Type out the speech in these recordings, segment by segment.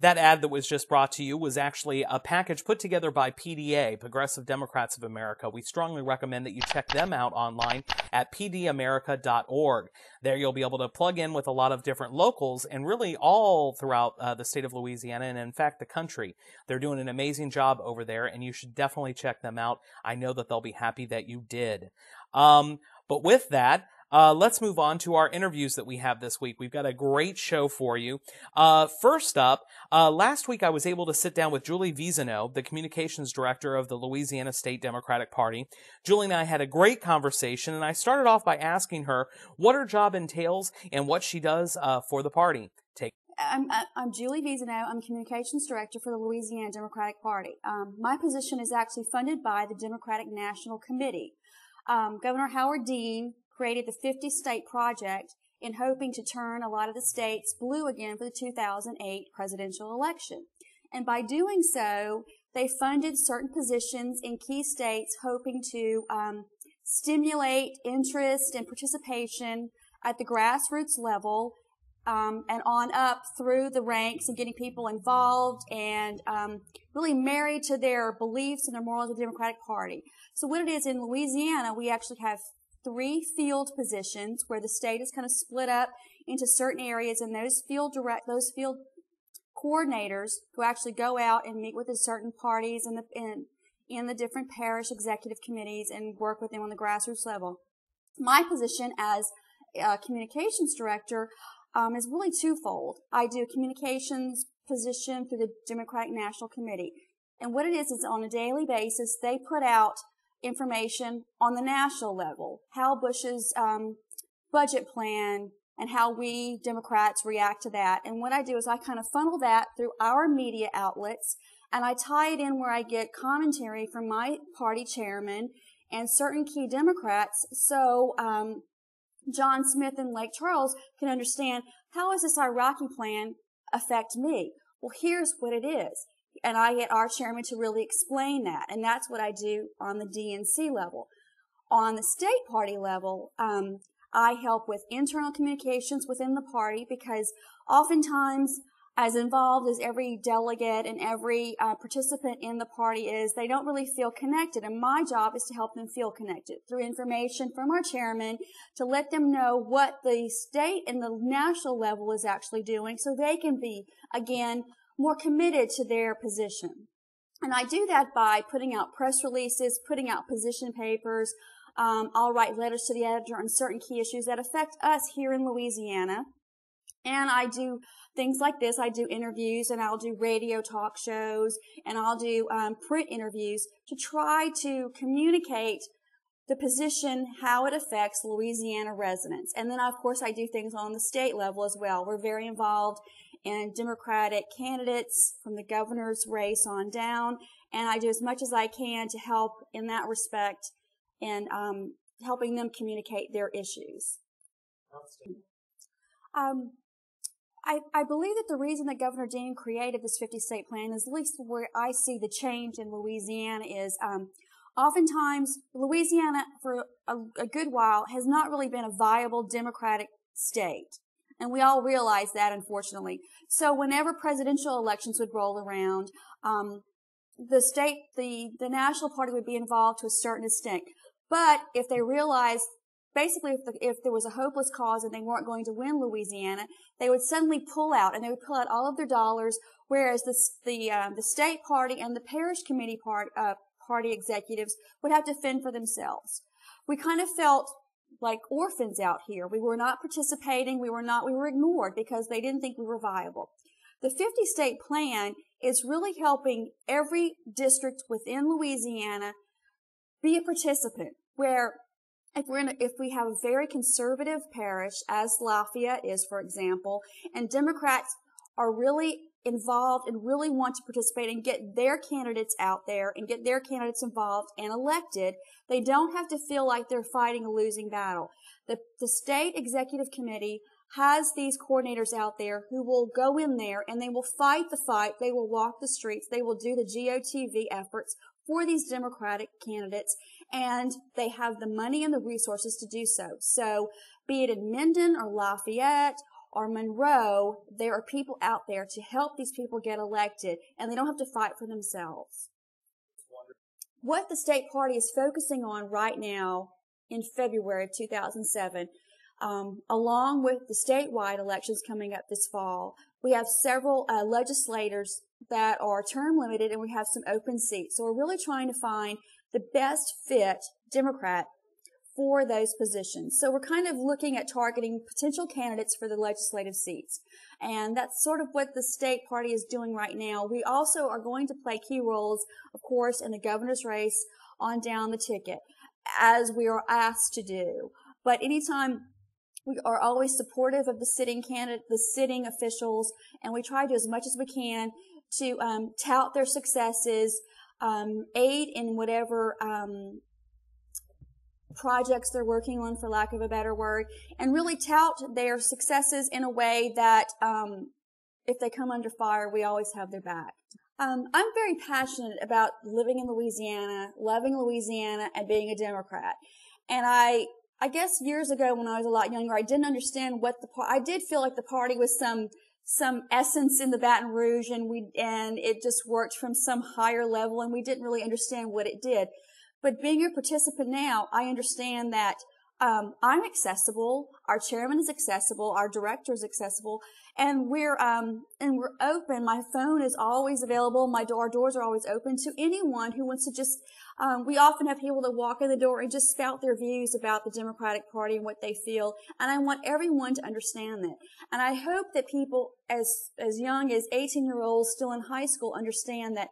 That ad that was just brought to you was actually a package put together by PDA, Progressive Democrats of America. We strongly recommend that you check them out online at pdamerica.org. There you'll be able to plug in with a lot of different locals and really all throughout the state of Louisiana and, in fact, the country. They're doing an amazing job over there, and you should definitely check them out. I know that they'll be happy that you did. But with that, let's move on to our interviews that we have this week. We've got a great show for you. First up, last week I was able to sit down with Julie Vezinot, the communications director of the Louisiana State Democratic Party. Julie and I had a great conversation, and I started off by asking her what her job entails and what she does for the party. I'm Julie Vezinot. I'm Communications Director for the Louisiana Democratic Party. My position is actually funded by the Democratic National Committee. Governor Howard Dean created the 50-state project in hoping to turn a lot of the states blue again for the 2008 presidential election. And by doing so, they funded certain positions in key states hoping to stimulate interest and participation at the grassroots level and on up through the ranks and getting people involved and really married to their beliefs and their morals of the Democratic Party. So what it is in Louisiana, we actually have 3 field positions where the state is kind of split up into certain areas, and those field coordinators who actually go out and meet with the certain parties in the different parish executive committees and work with them on the grassroots level. My position as communications director is really twofold. I do a communications position through the Democratic National Committee. And what it is on a daily basis, they put out information on the national level, how Bush's budget plan and how we Democrats react to that. And what I do is I kind of funnel that through our media outlets, and I tie it in where I get commentary from my party chairman and certain key Democrats, so John Smith and Lake Charles can understand, how does this Iraqi plan affect me? Well, here's what it is. And I get our chairman to really explain that. And that's what I do on the DNC level. On the state party level, I help with internal communications within the party, because oftentimes, as involved as every delegate and every participant in the party is, they don't really feel connected. And my job is to help them feel connected through information from our chairman to let them know what the state and the national level is actually doing so they can be, again, more committed to their position. And I do that by putting out press releases, putting out position papers. I'll write letters to the editor on certain key issues that affect us here in Louisiana. And I do things like this. I do interviews, and I'll do radio talk shows, and I'll do print interviews to try to communicate the position, how it affects Louisiana residents. And then, of course, I do things on the state level as well. We're very involved in Democratic candidates from the governor's race on down, and I do as much as I can to help in that respect in helping them communicate their issues. I believe that the reason that Governor Dean created this 50-state plan is, at least where I see the change in Louisiana, is oftentimes Louisiana for a good while has not really been a viable Democratic state. And we all realize that, unfortunately. So whenever presidential elections would roll around, the national party would be involved to a certain extent. But if they realized, basically, if there was a hopeless cause and they weren't going to win Louisiana, they would suddenly pull out, and they would pull out all of their dollars, whereas the state party and the parish committee party executives would have to fend for themselves. We kind of felt like orphans out here. We were not participating. We were ignored because they didn't think we were viable. The 50-state plan is really helping every district within Louisiana be a participant, where if we have a very conservative parish, as Lafayette is, for example, and Democrats are really involved and really want to participate and get their candidates out there and get their candidates involved and elected, they don't have to feel like they're fighting a losing battle. The state executive committee has these coordinators out there who will go in there and they will fight the fight. They will walk the streets. They will do the GOTV efforts for these Democratic candidates, and they have the money and the resources to do so. So be it in Minden or Lafayette or Monroe, there are people out there to help these people get elected, and they don't have to fight for themselves. What the state party is focusing on right now in February of 2007, along with the statewide elections coming up this fall, we have several legislators that are term limited, and we have some open seats. So we're really trying to find the best fit Democrat for those positions. So we're kind of looking at targeting potential candidates for the legislative seats. And that's sort of what the state party is doing right now. We also are going to play key roles, of course, in the governor's race on down the ticket, as we are asked to do. But anytime, we are always supportive of the sitting candidate, the sitting officials, and we try to do as much as we can to tout their successes, aid in whatever projects they're working on, for lack of a better word, and really tout their successes in a way that if they come under fire, we always have their back. I'm very passionate about living in Louisiana, loving Louisiana, and being a Democrat. And I guess years ago when I was a lot younger, I didn't understand what I did feel like the party was some essence in the Baton Rouge, and it just worked from some higher level, and we didn't really understand what it did. But being a participant now, I understand that I'm accessible, our chairman is accessible, our director is accessible, and we're open. My phone is always available. Our doors are always open to anyone who wants to just. We often have people that walk in the door and just spout their views about the Democratic Party and what they feel, and I want everyone to understand that. And I hope that people as young as 18-year-olds still in high school understand that.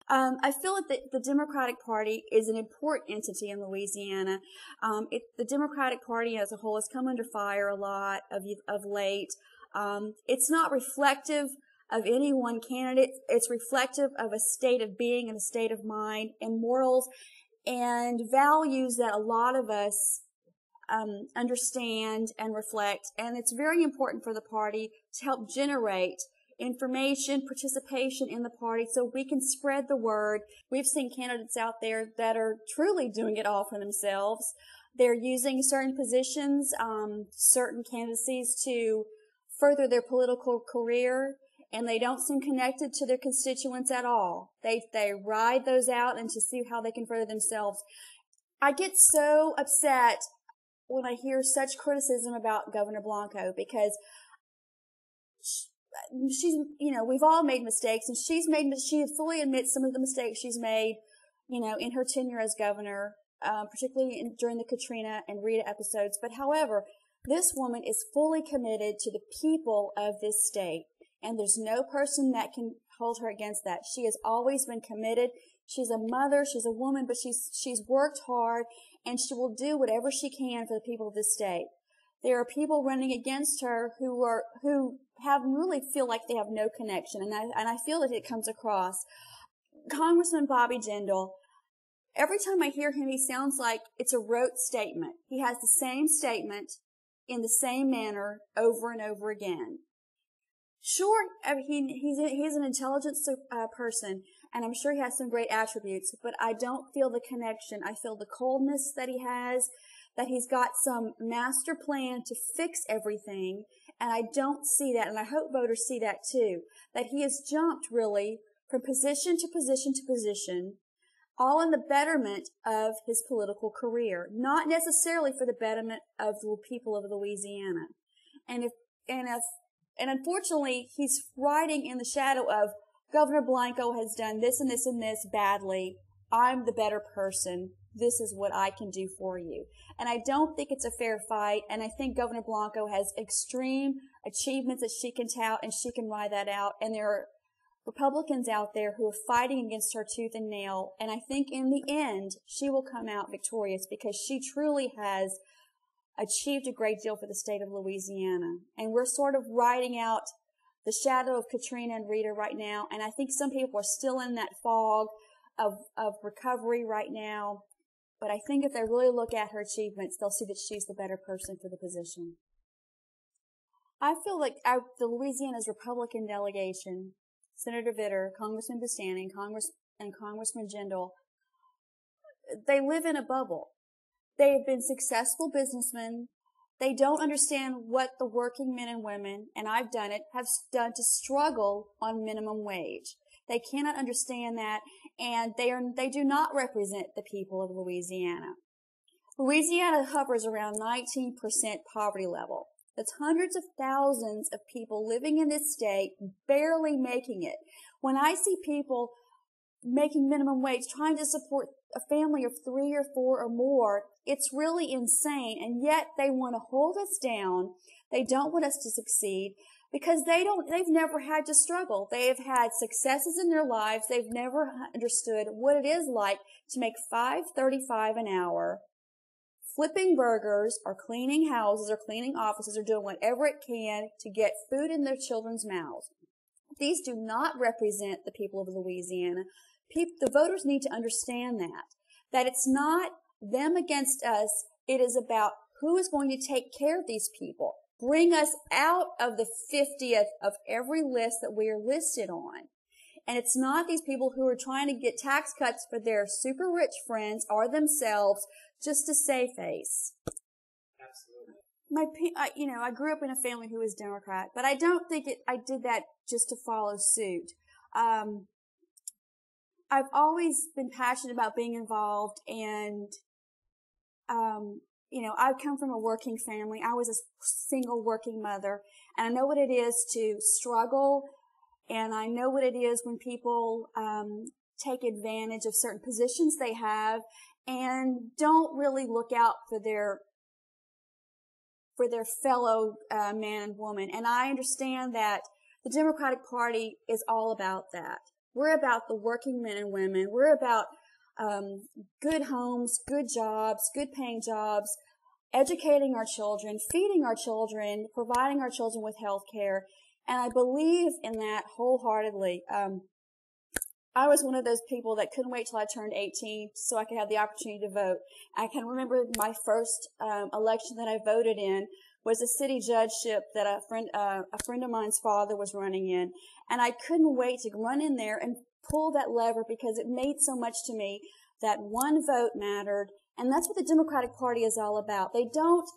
I feel that the Democratic Party is an important entity in Louisiana. The Democratic Party as a whole has come under fire a lot of late. It's not reflective of any one candidate. It's reflective of a state of being and a state of mind and morals and values that a lot of us understand and reflect. And it's very important for the party to help generate information, participation in the party, so we can spread the word. We've seen candidates out there that are truly doing it all for themselves. They're using certain positions, certain candidacies to further their political career, and they don't seem connected to their constituents at all. They ride those out and to see how they can further themselves. I get so upset when I hear such criticism about Governor Blanco, because we've all made mistakes, and she fully admits some of the mistakes she's made, in her tenure as governor, particularly during the Katrina and Rita episodes. But however, this woman is fully committed to the people of this state, and there's no person that can hold her against that. She has always been committed. She's a mother, she's a woman, but she's worked hard, and she will do whatever she can for the people of this state. There are people running against her who really feel like they have no connection, and I feel that it comes across. Congressman Bobby Jindal, every time I hear him, he sounds like it's a rote statement. He has the same statement in the same manner over and over again. Sure, he's an intelligent person, and I'm sure he has some great attributes, but I don't feel the connection. I feel the coldness that he has, that he's got some master plan to fix everything, and I don't see that, and I hope voters see that too, that he has jumped really from position to position to position, all in the betterment of his political career, not necessarily for the betterment of the people of Louisiana. And unfortunately, he's riding in the shadow of Governor Blanco has done this and this and this badly. I'm the better person. This is what I can do for you. And I don't think it's a fair fight. And I think Governor Blanco has extreme achievements that she can tout, and she can ride that out. And there are Republicans out there who are fighting against her tooth and nail. And I think in the end, she will come out victorious, because she truly has achieved a great deal for the state of Louisiana. And we're sort of riding out the shadow of Katrina and Rita right now. And I think some people are still in that fog of recovery right now. But I think if they really look at her achievements, they'll see that she's the better person for the position. I feel like the Louisiana's Republican delegation, Senator Vitter, Congressman Bostanning, and Congressman Jindal, they live in a bubble. They have been successful businessmen. They don't understand what the working men and women, and I've done it, have done to struggle on minimum wage. They cannot understand that, and they do not represent the people of Louisiana. Louisiana hovers around 19% poverty level. That's hundreds of thousands of people living in this state barely making it. When I see people making minimum wage, trying to support a family of 3 or 4 or more, it's really insane. And yet they want to hold us down. They don't want us to succeed because they've never had to struggle. They have had successes in their lives. They've never understood what it is like to make $5.35 an hour, flipping burgers or cleaning houses or cleaning offices or doing whatever it can to get food in their children's mouths. These do not represent the people of Louisiana. The voters need to understand that it's not them against us. It is about who is going to take care of these people, bring us out of the 50th of every list that we are listed on. And it's not these people who are trying to get tax cuts for their super rich friends or themselves just to save face. Absolutely. I grew up in a family who was Democrat, but I don't think I did that just to follow suit. I've always been passionate about being involved, and I come from a working family. I was a single working mother, and I know what it is to struggle, and I know what it is when people take advantage of certain positions they have and don't really look out for their fellow man and woman. And I understand that the Democratic Party is all about that. We're about the working men and women. We're about good homes, good jobs, good paying jobs, educating our children, feeding our children, providing our children with health care. And I believe in that wholeheartedly. I was one of those people that couldn't wait till I turned 18 so I could have the opportunity to vote. I can remember my first election that I voted in was a city judgeship that a friend of mine's father was running in. And I couldn't wait to run in there and pull that lever because it made so much to me that one vote mattered. And that's what the Democratic Party is all about. They don't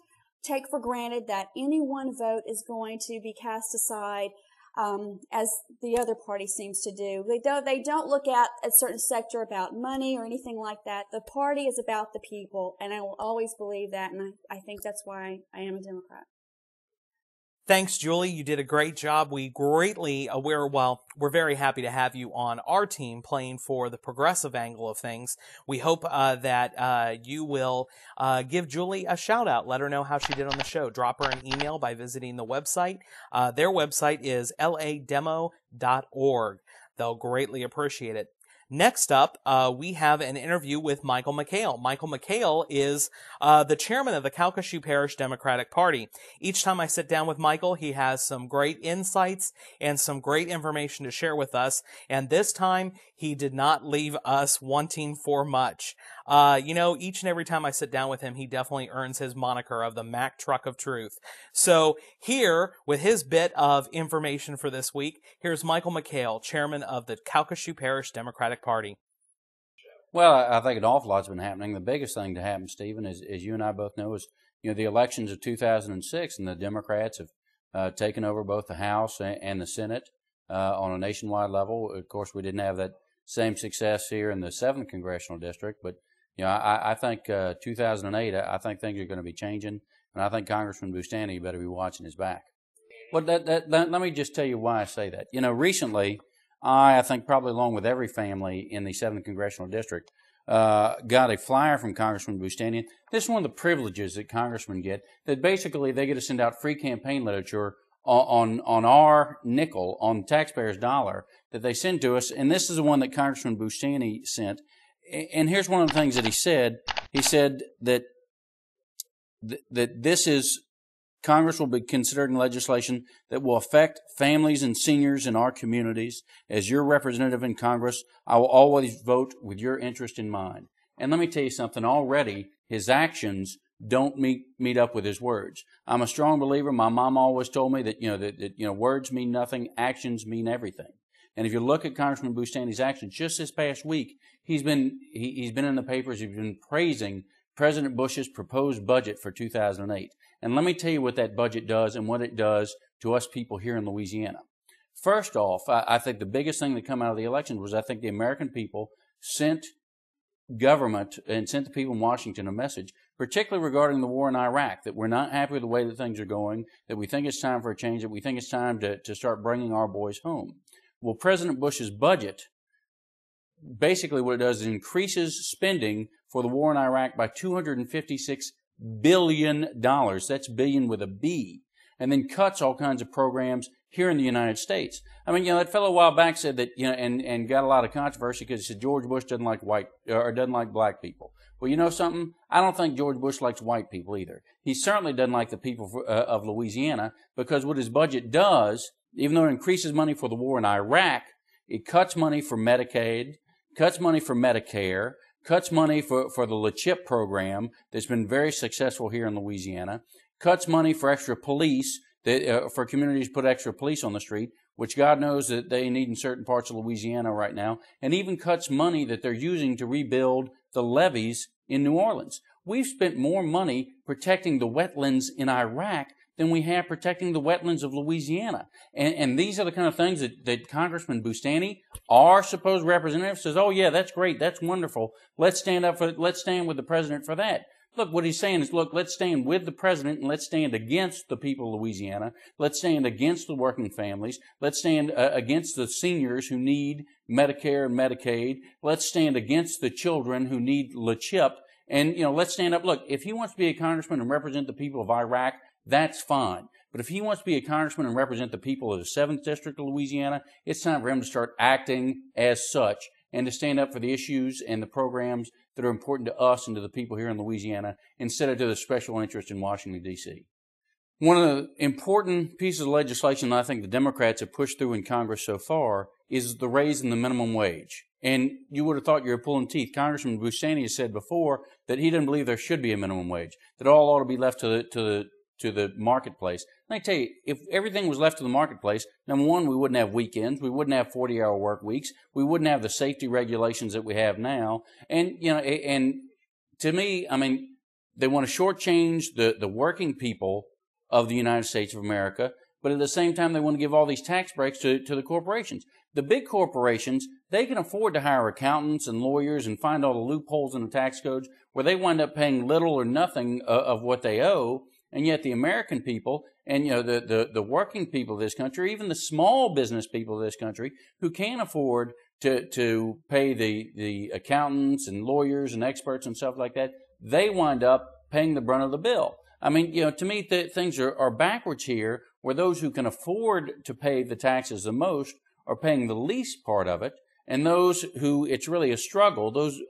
take for granted that any one vote is going to be cast aside as the other party seems to do. They don't look at a certain sector about money or anything like that. The party is about the people, and I will always believe that, and I think that's why I am a Democrat. Thanks, Julie. You did a great job. We're very happy to have you on our team playing for the progressive angle of things. We hope that you will give Julie a shout out. Let her know how she did on the show. Drop her an email by visiting the website. Their website is lademo.org. They'll greatly appreciate it. Next up, we have an interview with Michael McHale. Michael McHale is the chairman of the Calcasieu Parish Democratic Party. Each time I sit down with Michael, he has some great insights and some great information to share with us. And this time, he did not leave us wanting for much. Each and every time I sit down with him, he definitely earns his moniker of the Mack Truck of Truth. So here, with his bit of information for this week, here's Michael McHale, chairman of the Calcasieu Parish Democratic Party. Well, I think an awful lot's been happening. The biggest thing to happen, Stephen, as you and I both know, is the elections of 2006, and the Democrats have taken over both the House and the Senate on a nationwide level. Of course, we didn't have that same success here in the 7th Congressional District, but I think 2008, I think things are going to be changing, and I think Congressman Boustany better be watching his back. Well, let me just tell you why I say that. Recently, I think probably along with every family in the 7th Congressional District, got a flyer from Congressman Boustany. This is one of the privileges that congressmen get, that basically they get to send out free campaign literature on our nickel, on taxpayers' dollar, that they send to us. And this is the one that Congressman Boustany sent. And here's one of the things that he said. He said that this is, Congress will be considering legislation that will affect families and seniors in our communities. As your representative in Congress, I will always vote with your interest in mind. And let me tell you something, already his actions don't meet up with his words. I'm a strong believer. My mom always told me that words mean nothing, actions mean everything. And if you look at Congressman Boustany's actions, just this past week, he's been in the papers. He's been praising President Bush's proposed budget for 2008. And let me tell you what that budget does and what it does to us people here in Louisiana. First off, I think the biggest thing that came out of the election was I think the American people sent government and sent the people in Washington a message, particularly regarding the war in Iraq, that we're not happy with the way that things are going, that we think it's time for a change, that we think it's time to start bringing our boys home. Well, President Bush's budget, basically what it does is increases spending for the war in Iraq by $256 billion. That's billion with a B. And then cuts all kinds of programs here in the United States. I mean, that fellow a while back said that, and got a lot of controversy because he said George Bush doesn't like doesn't like black people. Well, you know something? I don't think George Bush likes white people either. He certainly doesn't like the people of Louisiana, because what his budget does, even though it increases money for the war in Iraq, it cuts money for Medicaid, cuts money for Medicare, cuts money for the LeChip program that's been very successful here in Louisiana, cuts money for extra police, for communities to put extra police on the street, which God knows that they need in certain parts of Louisiana right now, and even cuts money that they're using to rebuild the levees in New Orleans. We've spent more money protecting the wetlands in Iraq than we have protecting the wetlands of Louisiana. And these are the kind of things that Congressman Bustani, our supposed representative, says, oh yeah, that's great, that's wonderful. Let's stand with the president for that. Look, what he's saying is, look, let's stand with the president and let's stand against the people of Louisiana. Let's stand against the working families. Let's stand against the seniors who need Medicare and Medicaid. Let's stand against the children who need LeChip. And, let's stand up. Look, if he wants to be a congressman and represent the people of Iraq, that's fine. But if he wants to be a congressman and represent the people of the 7th District of Louisiana, it's time for him to start acting as such and to stand up for the issues and the programs that are important to us and to the people here in Louisiana, instead of to the special interest in Washington, D.C. One of the important pieces of legislation that I think the Democrats have pushed through in Congress so far is the raise in the minimum wage. And you would have thought you were pulling teeth. Congressman Bustani has said before that he doesn't believe there should be a minimum wage, that all ought to be left to the marketplace. And I tell you, if everything was left to the marketplace, number one, we wouldn't have weekends, we wouldn't have 40-hour work weeks, we wouldn't have the safety regulations that we have now. And, and to me, I mean, they want to shortchange the working people of the United States of America, but at the same time, they want to give all these tax breaks to the corporations. The big corporations, they can afford to hire accountants and lawyers and find all the loopholes in the tax codes where they wind up paying little or nothing of what they owe. And yet the American people and, the working people of this country, even the small business people of this country who can't afford to pay the accountants and lawyers and experts and stuff like that, they wind up paying the brunt of the bill. I mean, to me, things are backwards here, where those who can afford to pay the taxes the most are paying the least part of it, and those who it's really a struggle, those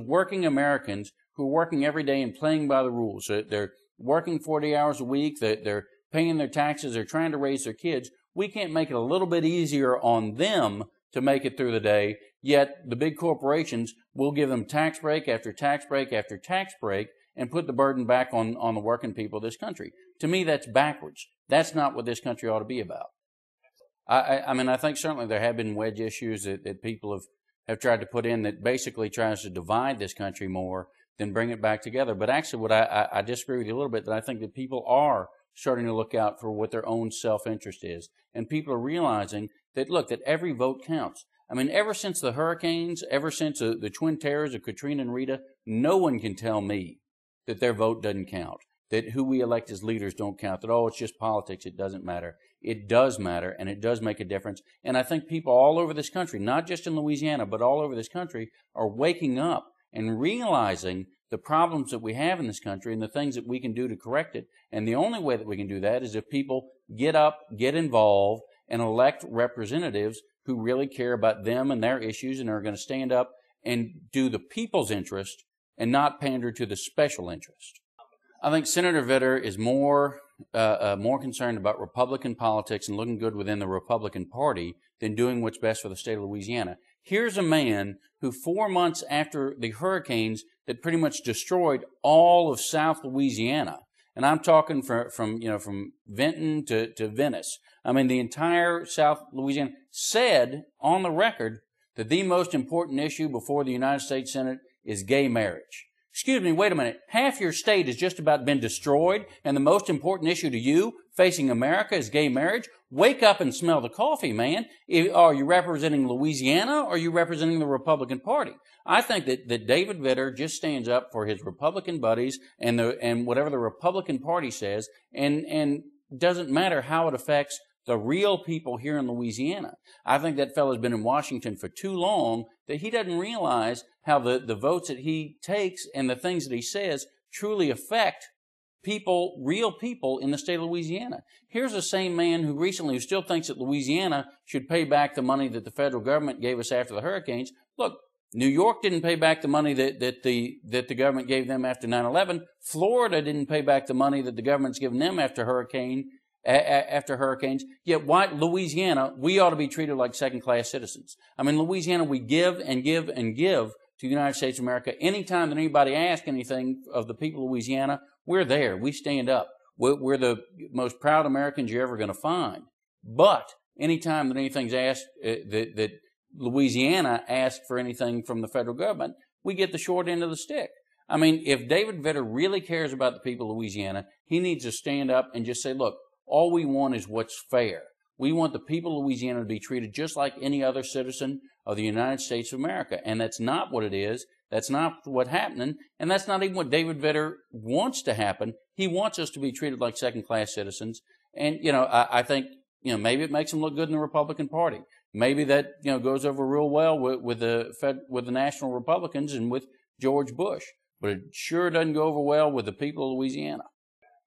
working Americans who are working every day and playing by the rules. So they're working 40 hours a week, they're paying their taxes, they're trying to raise their kids. We can't make it a little bit easier on them to make it through the day, yet the big corporations will give them tax break after tax break after tax break and put the burden back on the working people of this country. To me, that's backwards. That's not what this country ought to be about. I mean, I think certainly there have been wedge issues that people have tried to put in that basically tries to divide this country more than bring it back together. But actually, what I disagree with you a little bit, that I think that people are starting to look out for what their own self-interest is. And people are realizing that, look, that every vote counts. I mean, ever since the hurricanes, ever since the twin terrors of Katrina and Rita, no one can tell me that their vote doesn't count, that who we elect as leaders don't count, that, oh, it's just politics, it doesn't matter. It does matter, and it does make a difference. And I think people all over this country, not just in Louisiana, but all over this country, are waking up and realizing the problems that we have in this country and the things that we can do to correct it. And the only way that we can do that is if people get up, get involved, and elect representatives who really care about them and their issues and are going to stand up and do the people's interest and not pander to the special interest. I think Senator Vitter is more concerned about Republican politics and looking good within the Republican Party than doing what's best for the state of Louisiana. Here's a man who 4 months after the hurricanes that pretty much destroyed all of South Louisiana, and I'm talking from Vinton to Venice, I mean the entire South Louisiana, said on the record that the most important issue before the United States Senate is gay marriage. Excuse me, wait a minute. Half your state has just about been destroyed, and the most important issue to you facing America is gay marriage? Wake up and smell the coffee, man. Are you representing Louisiana, or are you representing the Republican Party? I think that David Vitter just stands up for his Republican buddies and whatever the Republican Party says, and doesn't matter how it affects the real people here in Louisiana. I think that fellow's been in Washington for too long that he doesn't realize how the votes that he takes and the things that he says truly affect people, real people in the state of Louisiana. Here's the same man who still thinks that Louisiana should pay back the money that the federal government gave us after the hurricanes. Look, New York didn't pay back the money that the government gave them after 9/11. Florida didn't pay back the money that the government's given them after hurricanes. Yet Louisiana, we ought to be treated like second-class citizens. I mean, Louisiana, we give and give and give to the United States of America. Anytime that anybody asks anything of the people of Louisiana, we're there. We stand up. We're the most proud Americans you're ever going to find. But anytime that anything's asked, that Louisiana asks for anything from the federal government, we get the short end of the stick. I mean, if David Vitter really cares about the people of Louisiana, he needs to stand up and just say, look, all we want is what's fair. We want the people of Louisiana to be treated just like any other citizen of the United States of America. And that's not what it is. That's not what's happening. And that's not even what David Vitter wants to happen. He wants us to be treated like second-class citizens. And, I think, maybe it makes him look good in the Republican Party. Maybe that, goes over real well with the national Republicans and with George Bush. But it sure doesn't go over well with the people of Louisiana.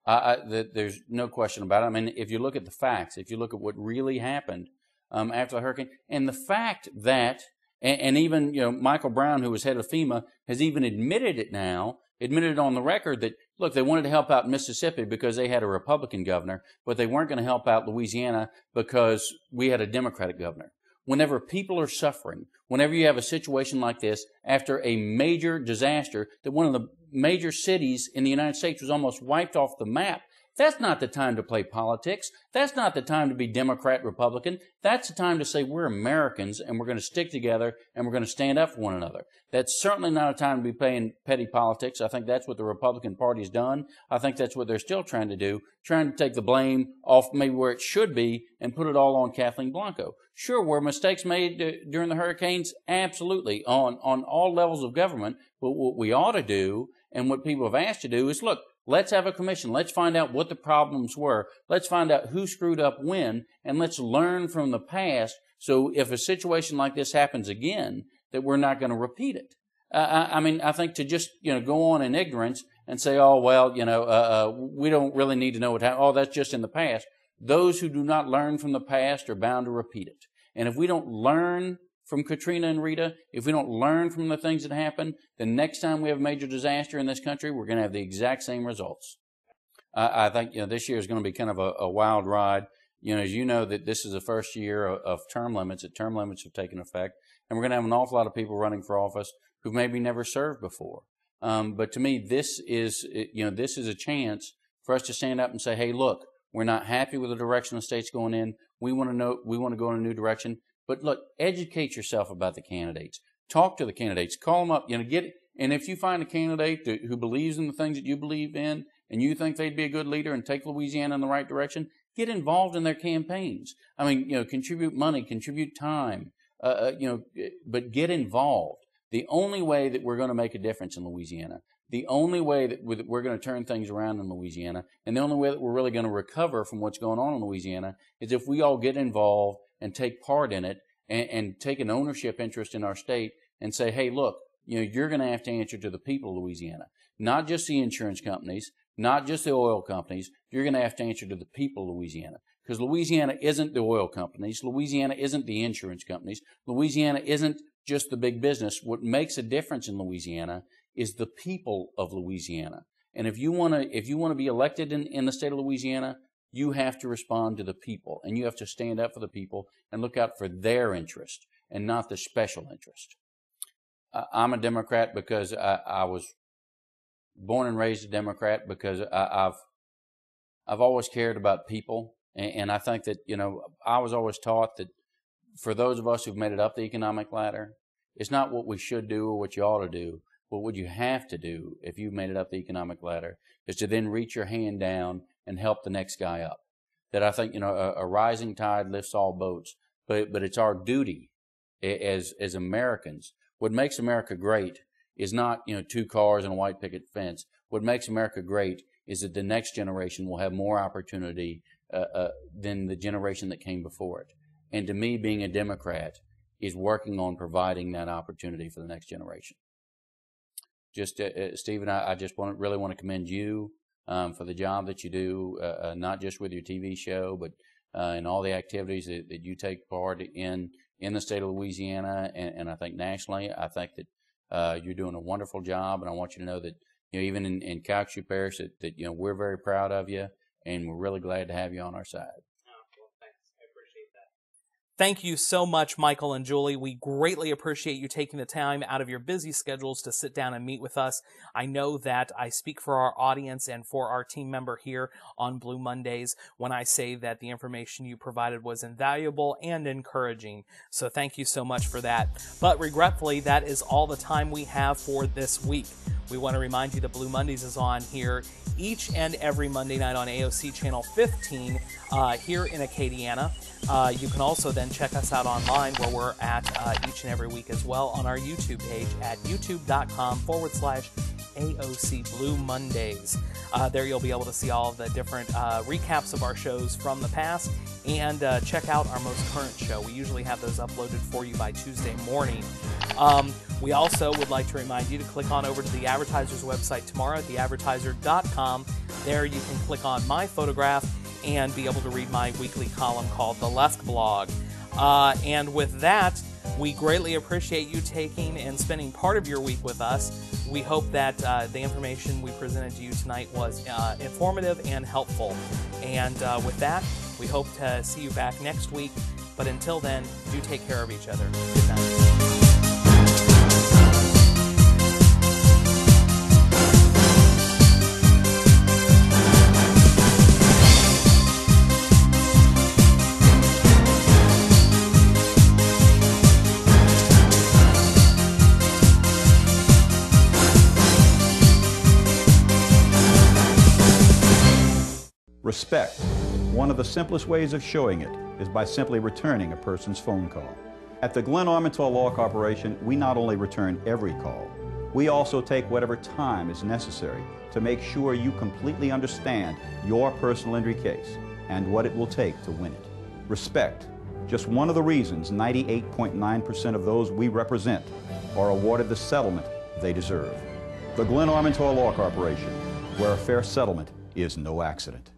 There's no question about it. I mean, if you look at the facts, if you look at what really happened after the hurricane, and the fact that, and even Michael Brown, who was head of FEMA, has even admitted it on the record that, look, they wanted to help out Mississippi because they had a Republican governor, but they weren't going to help out Louisiana because we had a Democratic governor. Whenever people are suffering, whenever you have a situation like this, after a major disaster, that one of the major cities in the United States was almost wiped off the map, that's not the time to play politics. That's not the time to be Democrat, Republican. That's the time to say we're Americans and we're going to stick together and we're going to stand up for one another. That's certainly not a time to be playing petty politics. I think that's what the Republican Party's done. I think that's what they're still trying to do, trying to take the blame off maybe where it should be and put it all on Kathleen Blanco. Sure, were mistakes made during the hurricanes? Absolutely, on all levels of government. But what we ought to do and what people have asked to do is, look, let's have a commission. Let's find out what the problems were. Let's find out who screwed up when, and let's learn from the past so if a situation like this happens again, that we're not going to repeat it. I think to just, go on in ignorance and say, oh, well, we don't really need to know what happened. Oh, that's just in the past. Those who do not learn from the past are bound to repeat it. And if we don't learn from Katrina and Rita, if we don't learn from the things that happened, the next time we have a major disaster in this country, we're going to have the exact same results. I think this year is going to be kind of a wild ride. As you know, that this is the first year of term limits, that term limits have taken effect, and we're going to have an awful lot of people running for office who maybe never served before. But to me, this is a chance for us to stand up and say, hey, look, we're not happy with the direction the state's going in. We want to go in a new direction. But look, educate yourself about the candidates. Talk to the candidates. Call them up. And if you find a candidate who believes in the things that you believe in, and you think they'd be a good leader and take Louisiana in the right direction, get involved in their campaigns. I mean, contribute money, contribute time, but get involved. The only way that we're going to make a difference in Louisiana, the only way that we're going to turn things around in Louisiana, and the only way that we're really going to recover from what's going on in Louisiana is if we all get involved and take part in it and take an ownership interest in our state and say, hey, look, you're going to have to answer to the people of Louisiana, not just the insurance companies, not just the oil companies. You're going to have to answer to the people of Louisiana, because Louisiana isn't the oil companies. Louisiana isn't the insurance companies. Louisiana isn't just the big business. What makes a difference in Louisiana is the people of Louisiana. And if you want to be elected in the state of Louisiana, you have to respond to the people, and you have to stand up for the people and look out for their interest and not the special interest. I'm a Democrat because I was born and raised a Democrat, because I've always cared about people, and I think that I was always taught that for those of us who've made it up the economic ladder, it's not what we should do or what you ought to do, But what you have to do, if you've made it up the economic ladder, is to then reach your hand down and help the next guy up. That I think, a rising tide lifts all boats, but it's our duty as Americans. What makes America great is not, 2 cars and a white picket fence. What makes America great is that the next generation will have more opportunity than the generation that came before it. And to me, being a Democrat is working on providing that opportunity for the next generation. Just, Stephen, I just really want to commend you for the job that you do, not just with your TV show, but in all the activities that you take part in the state of Louisiana, and I think nationally. I think that you're doing a wonderful job, and I want you to know that even in Calcasieu Parish that we're very proud of you, and we're really glad to have you on our side. Thank you so much, Michael and Julie. We greatly appreciate you taking the time out of your busy schedules to sit down and meet with us. I know that I speak for our audience and for our team member here on Blue Mondays when I say that the information you provided was invaluable and encouraging. So thank you so much for that. But regretfully, that is all the time we have for this week. We want to remind you that Blue Mondays is on here each and every Monday night on AOC Channel 15 here in Acadiana. You can also then check us out online where we're at each and every week as well on our YouTube page at youtube.com/AOC Blue Mondays. There you'll be able to see all of the different recaps of our shows from the past and check out our most current show. We usually have those uploaded for you by Tuesday morning. We also would like to remind you to click on over to the Advertiser's website tomorrow at theadvertiser.com. There you can click on my photograph and be able to read my weekly column called The Left Blog. And with that, we greatly appreciate you taking and spending part of your week with us. We hope that the information we presented to you tonight was informative and helpful. And with that, we hope to see you back next week. But until then, do take care of each other. Good night. Respect. One of the simplest ways of showing it is by simply returning a person's phone call. At the Glenn Armentor Law Corporation, we not only return every call, we also take whatever time is necessary to make sure you completely understand your personal injury case and what it will take to win it. Respect. Just one of the reasons 98.9% of those we represent are awarded the settlement they deserve. The Glenn Armentor Law Corporation, where a fair settlement is no accident.